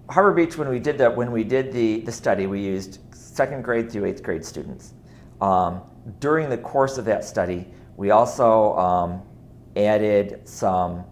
Harbor Beach, when we did the study, we used 2nd grade through 8th grade students. During the course of that study, we also added some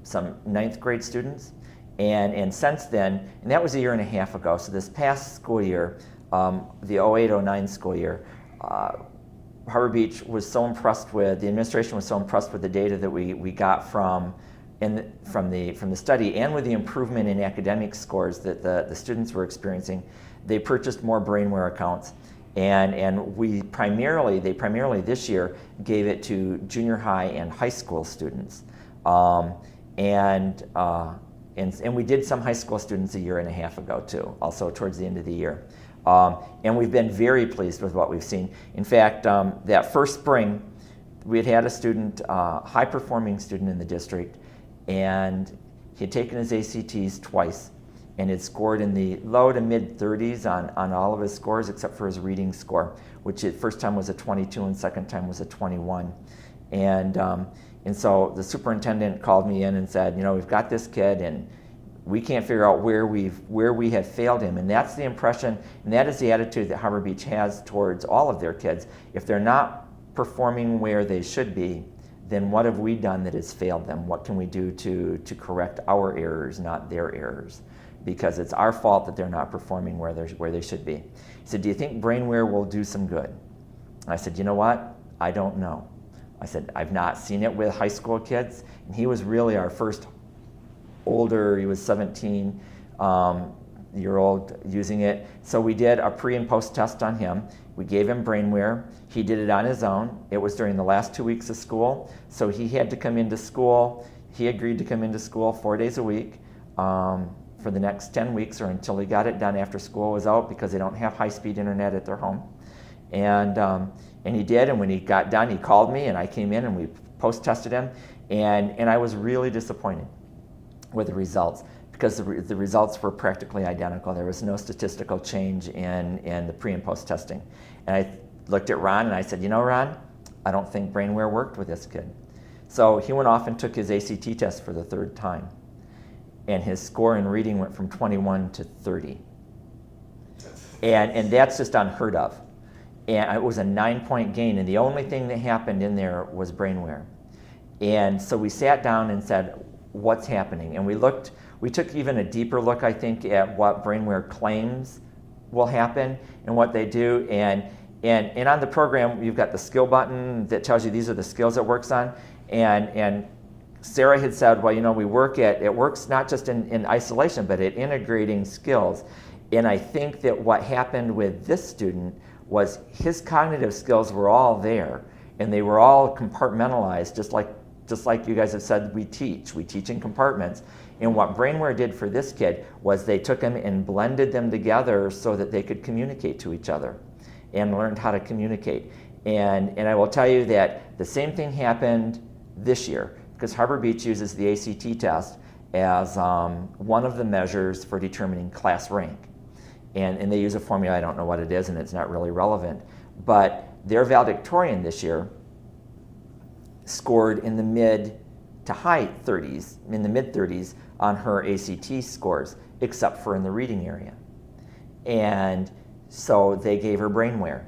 9th grade students, and since then, and that was a year and a half ago, so this past school year, the 08-09 school year, Harbor Beach was so impressed with, the administration was so impressed with the data that we got from the study, and with the improvement in academic scores that the students were experiencing. They purchased more BrainWare accounts, and they primarily this year gave it to junior high and high school students. And we did some high school students a year and a half ago too, also towards the end of the year. And we've been very pleased with what we've seen. In fact, that first spring, we had a student, high-performing student in the district, and he had taken his ACTs twice and had scored in the low to mid 30s on all of his scores except for his reading score, which at first time was a 22 and second time was a 21. And so the superintendent called me in and said, you know, we've got this kid and we can't figure out where we have failed him. And that's the impression, and that is the attitude that Harbor Beach has towards all of their kids. If they're not performing where they should be, then what have we done that has failed them? What can we do to correct our errors, not their errors? Because it's our fault that they're not performing where they should be. He said, do you think BrainWare will do some good? I said, you know what? I don't know. I said, I've not seen it with high school kids. And he was really our first older, he was 17-year-old using it. So we did a pre and post test on him. We gave him BrainWare. He did it on his own. It was during the last 2 weeks of school. So he had to come into school. He agreed to come into school 4 days a week for the next 10 weeks or until he got it done after school was out, because they don't have high-speed internet at their home. And he did, and when he got done, he called me, and I came in and we post-tested him, and I was really disappointed with the results, because the results were practically identical. There was no statistical change in the pre and post testing. And I looked at Ron and I said, you know, Ron, I don't think BrainWare worked with this kid. So he went off and took his ACT test for the 3rd time. And his score in reading went from 21 to 30. And that's just unheard of. And it was a 9-point gain, and the only thing that happened in there was BrainWare. And so we sat down and said, what's happening? And we took even a deeper look, I think, at what BrainWare claims will happen and what they do. And on the program, you've got the skill button that tells you these are the skills it works on. And Sarah had said, well, you know, it works not just in isolation, but at integrating skills. And I think that what happened with this student was his cognitive skills were all there, and they were all compartmentalized, just like you guys have said we teach in compartments. And what BrainWare did for this kid was they took them and blended them together so that they could communicate to each other and learned how to communicate. And I will tell you that the same thing happened this year, because Harbor Beach uses the ACT test as one of the measures for determining class rank. And they use a formula, I don't know what it is, and it's not really relevant. But their valedictorian this year scored in the mid to high 30s, in the mid 30s on her ACT scores, except for in the reading area. And so they gave her BrainWare.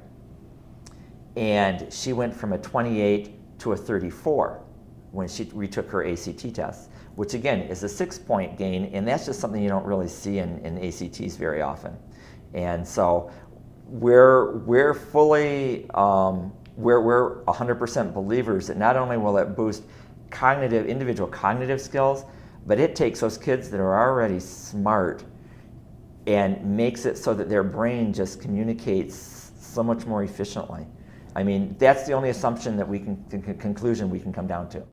And she went from a 28 to a 34 when she retook her ACT test, which again is a 6-point gain, and that's just something you don't really see in ACTs very often. And so we're fully, we're 100% believers that not only will it boost individual cognitive skills, but it takes those kids that are already smart and makes it so that their brain just communicates so much more efficiently. I mean, that's the only assumption that conclusion we can come down to.